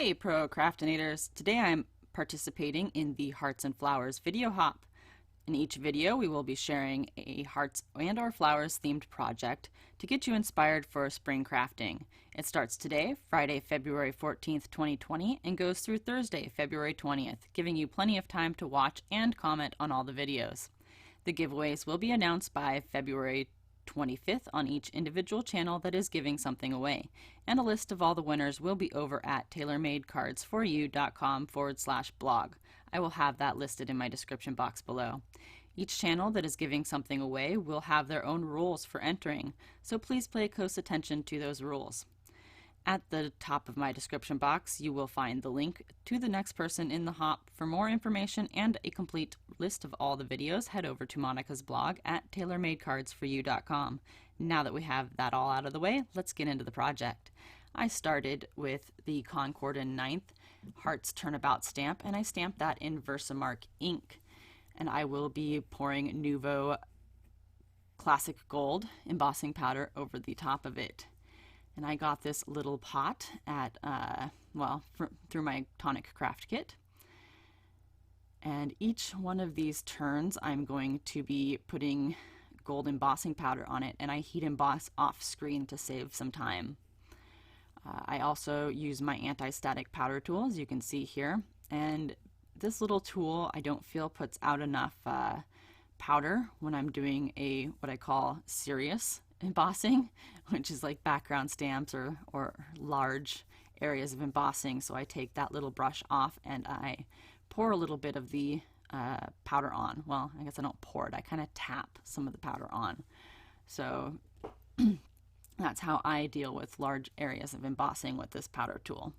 Hey Procraftinators! Today I'm participating in the Hearts and Flowers video hop. In each video we will be sharing a hearts and or flowers themed project to get you inspired for spring crafting. It starts today, Friday, February 14th, 2020 and goes through Thursday, February 20th, giving you plenty of time to watch and comment on all the videos. The giveaways will be announced by February 25th on each individual channel that is giving something away, and a list of all the winners will be over at tailormadecardsforyou.com/blog. I will have that listed in my description box below. Each channel that is giving something away will have their own rules for entering, so please pay close attention to those rules. At the top of my description box, you will find the link to the next person in the hop. For more information and a complete list of all the videos, head over to Monica's blog at tailormadecardsforyou.com. Now that we have that all out of the way, let's get into the project. I started with the Concord 9th Heart Turnabout stamp, and I stamped that in Versamark ink. And I will be pouring Nouveau Classic Gold embossing powder over the top of it. And I got this little pot at, through my Tonic Craft Kit. And each one of these turns, I'm going to be putting gold embossing powder on it, and I heat emboss off screen to save some time. I also use my anti-static powder tool, as you can see here. And this little tool, I don't feel puts out enough powder when I'm doing what I call serious embossing, which is like background stamps or large areas of embossing. So I take that little brush off and I pour a little bit of the powder on. Well, I guess I don't pour it, I kind of tap some of the powder on. So that's how I deal with large areas of embossing with this powder tool.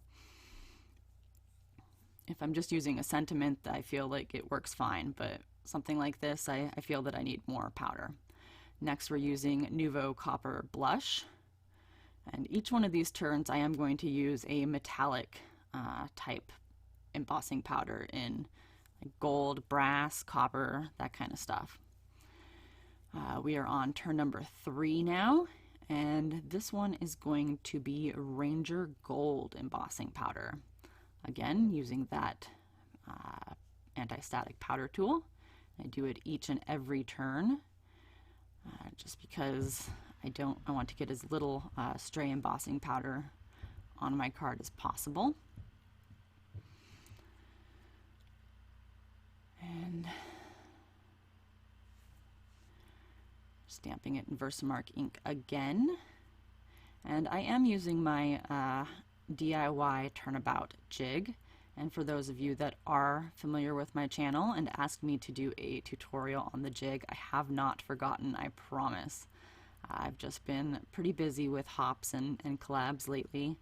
If I'm just using a sentiment, I feel like it works fine, but something like this, I feel that I need more powder. Next, we're using Nouveau Copper Blush. And each one of these turns, I am going to use a metallic type embossing powder in like gold, brass, copper, that kind of stuff. We are on turn number 3 now, and this one is going to be Ranger Gold embossing powder. Again, using that anti-static powder tool. I do it each and every turn. Just because I want to get as little stray embossing powder on my card as possible. And stamping it in Versamark ink again. And I am using my DIY Turnabout jig. And for those of you that are familiar with my channel and ask me to do a tutorial on the jig, I have not forgotten, I promise. I've just been pretty busy with hops and collabs lately.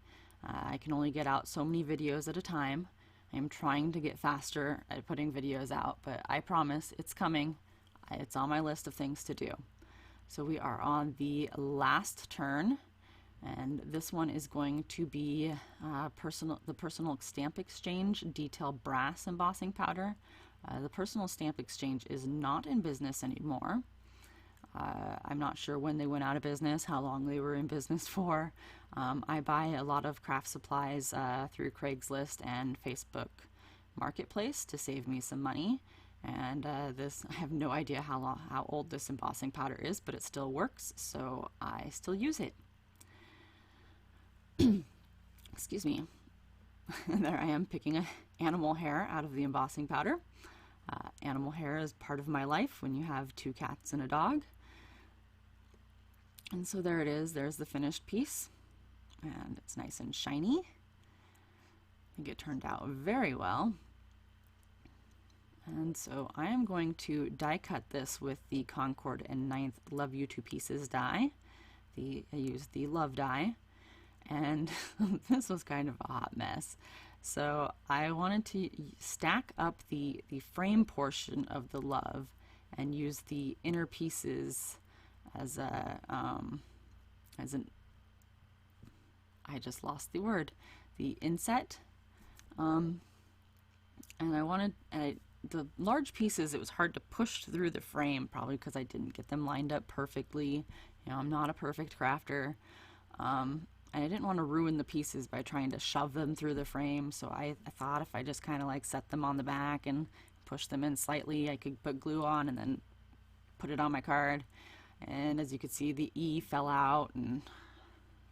I can only get out so many videos at a time. I'm trying to get faster at putting videos out, but I promise it's coming. It's on my list of things to do. So we are on the last turn. And this one is going to be the Personal Stamp Exchange Detail Brass Embossing Powder. The Personal Stamp Exchange is not in business anymore. I'm not sure when they went out of business, how long they were in business for. I buy a lot of craft supplies through Craigslist and Facebook Marketplace to save me some money. And I have no idea how old this embossing powder is, but it still works, so I still use it. Excuse me. There I am picking an animal hair out of the embossing powder. Animal hair is part of my life when you have 2 cats and a dog. And so there it is. There's the finished piece. And it's nice and shiny. I think it turned out very well. And so I am going to die cut this with the Concord 9th Love You to Pieces die. I used the Love die. And this was kind of a hot mess. So I wanted to stack up the frame portion of the love and use the inner pieces as I just lost the word, the inset. And the large pieces, it was hard to push through the frame, probably because I didn't get them lined up perfectly. You know, I'm not a perfect crafter. and I didn't want to ruin the pieces by trying to shove them through the frame, so I thought if I just kind of like set them on the back and push them in slightly, I could put glue on and then put it on my card. And as you can see, the E fell out and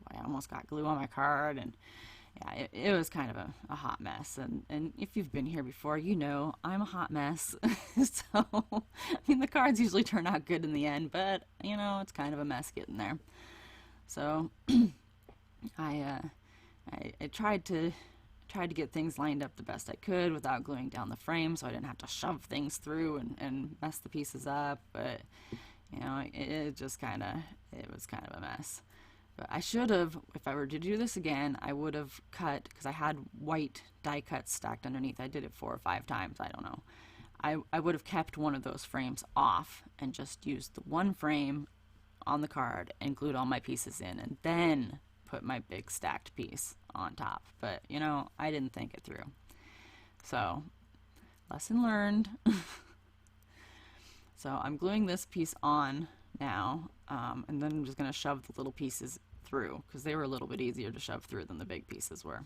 I almost got glue on my card, and yeah, it was kind of a hot mess. And if you've been here before, you know I'm a hot mess. So, I mean, the cards usually turn out good in the end, but, you know, it's kind of a mess getting there. So, I tried to get things lined up the best I could without gluing down the frame, so I didn't have to shove things through and mess the pieces up. But, you know, it was kind of a mess. But I should have, if I were to do this again, I would have cut, because I had white die cuts stacked underneath. I did it 4 or 5 times, I don't know. I would have kept one of those frames off and just used the one frame on the card and glued all my pieces in, and then put my big stacked piece on top. But, you know, I didn't think it through. So, lesson learned. So I'm gluing this piece on now, and then I'm just going to shove the little pieces through, because they were a little bit easier to shove through than the big pieces were.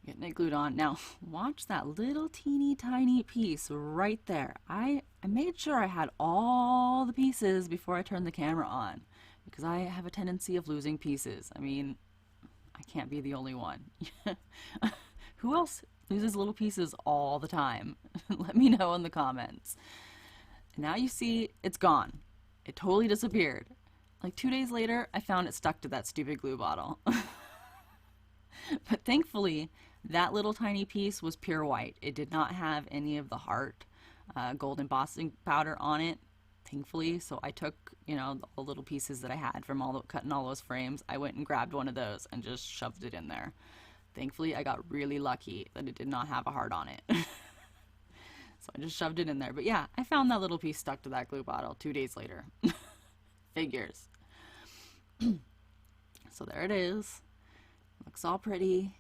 Getting it glued on. Now, watch that little teeny tiny piece right there. I made sure I had all the pieces before I turned the camera on, because I have a tendency of losing pieces. I mean, I can't be the only one. Who else loses little pieces all the time? Let me know in the comments. Now you see it's gone. It totally disappeared. Like 2 days later, I found it stuck to that stupid glue bottle. But thankfully, that little tiny piece was pure white. It did not have any of the Heart gold embossing powder on it, thankfully. So I took, you know, the little pieces that I had from cutting all those frames. I went and grabbed one of those and just shoved it in there. Thankfully, I got really lucky that it did not have a heart on it. So I just shoved it in there. But yeah, I found that little piece stuck to that glue bottle 2 days later. Figures. So there it is. Looks all pretty.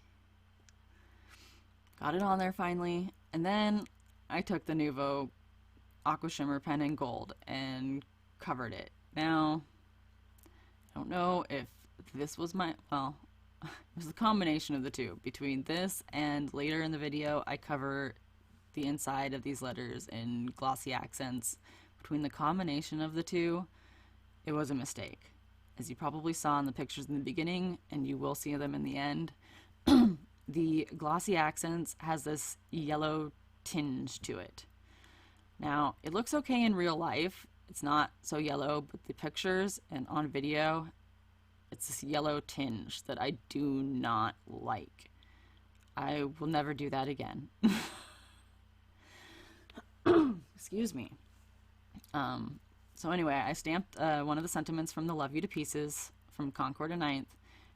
Got it on there finally. And then I took the Nuvo Aqua Shimmer pen in gold and covered it. Now, I don't know if this was my, well, it was a combination of the two. Between this and later in the video, I cover the inside of these letters in glossy accents. Between the combination of the two, it was a mistake. As you probably saw in the pictures in the beginning, and you will see them in the end, the glossy accents has this yellow tinge to it. Now, it looks okay in real life. It's not so yellow, but the pictures and on video, it's this yellow tinge that I do not like. I will never do that again. Excuse me. So anyway, I stamped one of the sentiments from the Love You to Pieces from Concord 9th,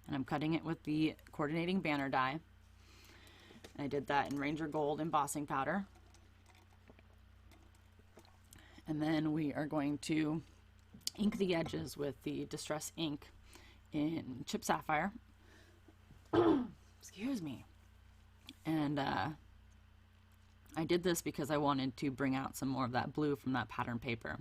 and I'm cutting it with the coordinating banner die. I did that in Ranger Gold embossing powder. And then we are going to ink the edges with the Distress ink in Chip Sapphire. Excuse me. And I did this because I wanted to bring out some more of that blue from that pattern paper.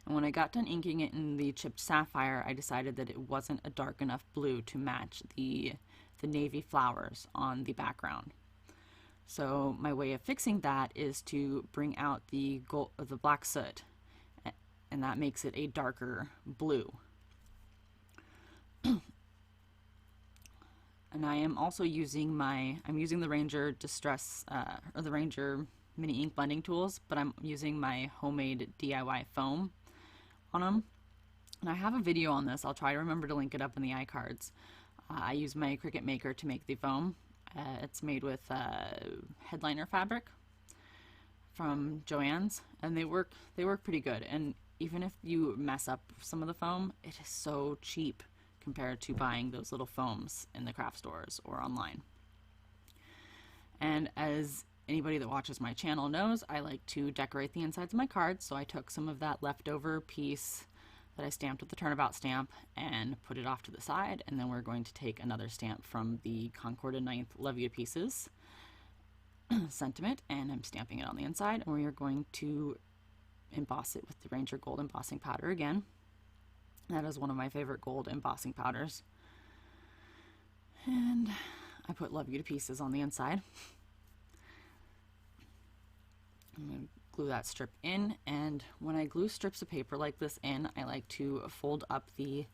And when I got done inking it in the chipped sapphire, I decided that it wasn't a dark enough blue to match the navy flowers on the background. So my way of fixing that is to bring out the black soot, and that makes it a darker blue. And I am also using I'm using the Ranger Distress, or the Ranger Mini Ink Blending Tools, but I'm using my homemade DIY foam on them. And I have a video on this. I'll try to remember to link it up in the iCards. I use my Cricut Maker to make the foam. It's made with headliner fabric from Joann's, and they work pretty good. And even if you mess up some of the foam, it is so cheap compared to buying those little foams in the craft stores or online. And as anybody that watches my channel knows, I like to decorate the insides of my cards, so I took some of that leftover piece that I stamped with the Turnabout stamp and put it off to the side, and then we're going to take another stamp from the Concord 9th Love You to Pieces sentiment, and I'm stamping it on the inside, and we are going to emboss it with the Ranger Gold embossing powder again. That is one of my favorite gold embossing powders. And I put Love You to Pieces on the inside. I'm going to glue that strip in, and when I glue strips of paper like this in, I like to fold up the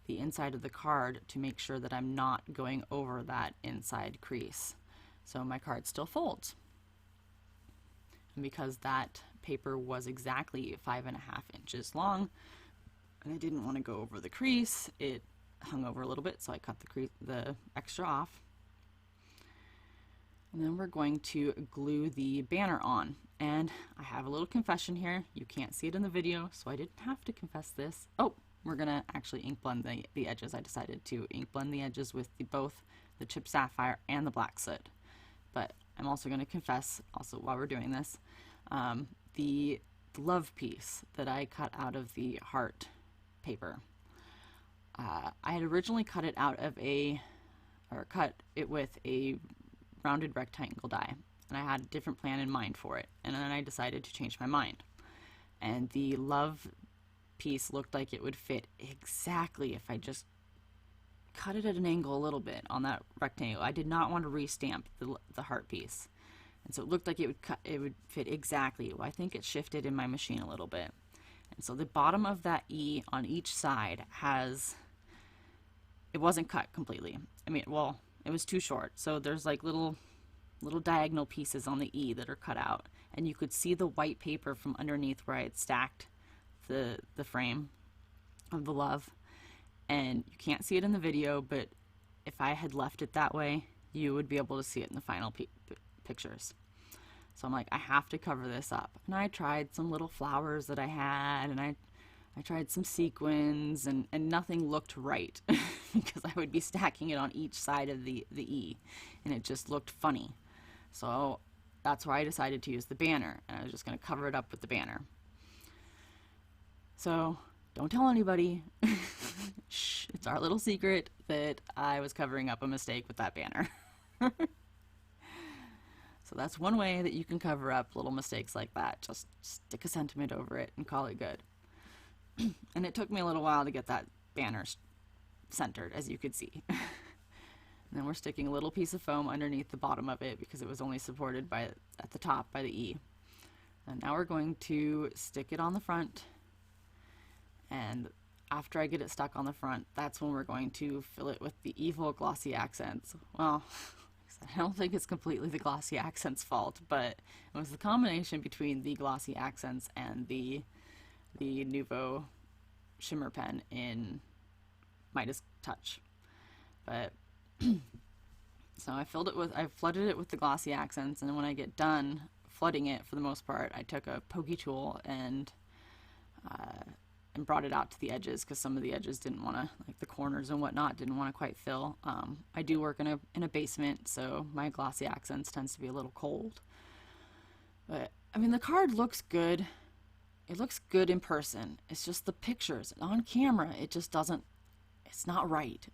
inside of the card to make sure that I'm not going over that inside crease. So my card still folds. And because that paper was exactly 5.5 inches long, and I didn't want to go over the crease, it hung over a little bit, so I cut the extra off. And then we're going to glue the banner on. And I have a little confession here. You can't see it in the video, so I didn't have to confess this. Oh, we're gonna actually ink blend the edges. I decided to ink blend the edges with both the chipped sapphire and the black soot. But I'm also gonna confess, also while we're doing this, the love piece that I cut out of the heart paper. I had originally cut it with a rounded rectangle die, and I had a different plan in mind for it, and then I decided to change my mind. And the love piece looked like it would fit exactly if I just cut it at an angle a little bit on that rectangle. I did not want to restamp the heart piece, and so it looked like it would fit exactly. Well, I think it shifted in my machine a little bit, and so the bottom of that E on each side it wasn't cut completely. I mean, well, it was too short, so there's like little diagonal pieces on the E that are cut out, and you could see the white paper from underneath where I had stacked the frame of the love. And you can't see it in the video, but if I had left it that way, you would be able to see it in the final pictures. So I'm like, I have to cover this up. And I tried some little flowers that I had, and I tried some sequins, and nothing looked right because I would be stacking it on each side of the E, and it just looked funny. So that's why I decided to use the banner, and I was just going to cover it up with the banner. So don't tell anybody. Shh, it's our little secret that I was covering up a mistake with that banner. So that's one way that you can cover up little mistakes like that. Just stick a sentiment over it and call it good. And it took me a little while to get that banner centered, as you could see. And then we're sticking a little piece of foam underneath the bottom of it because it was only supported at the top by the E. And now we're going to stick it on the front, and after I get it stuck on the front, that's when we're going to fill it with the evil glossy accents. Well, I don't think it's completely the glossy accents' fault, but it was the combination between the glossy accents and the Nuvo shimmer pen in Midas Touch. But so I flooded it with the glossy accents, and then when I get done flooding it, for the most part, I took a pokey tool and brought it out to the edges, because some of the edges didn't want to, like the corners and whatnot, didn't want to quite fill. I do work in a basement, so my glossy accents tends to be a little cold. But I mean, the card looks good. It looks good in person. It's just the pictures on camera, it just doesn't. It's not right.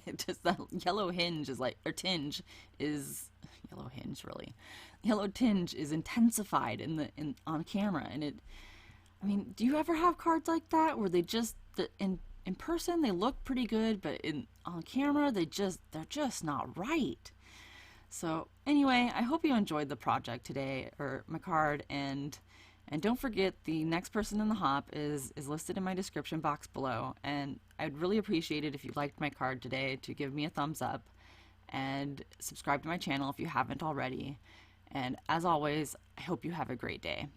It just, that yellow hinge is like, or tinge is yellow hinge really. Yellow tinge is intensified on camera, and it. I mean, do you ever have cards like that where they just in person they look pretty good, but on camera they're just not right. So anyway, I hope you enjoyed the project today, or my card, and don't forget, the next person in the hop is listed in my description box below, and I'd really appreciate it if you liked my card today to give me a thumbs up and subscribe to my channel if you haven't already. And as always, I hope you have a great day.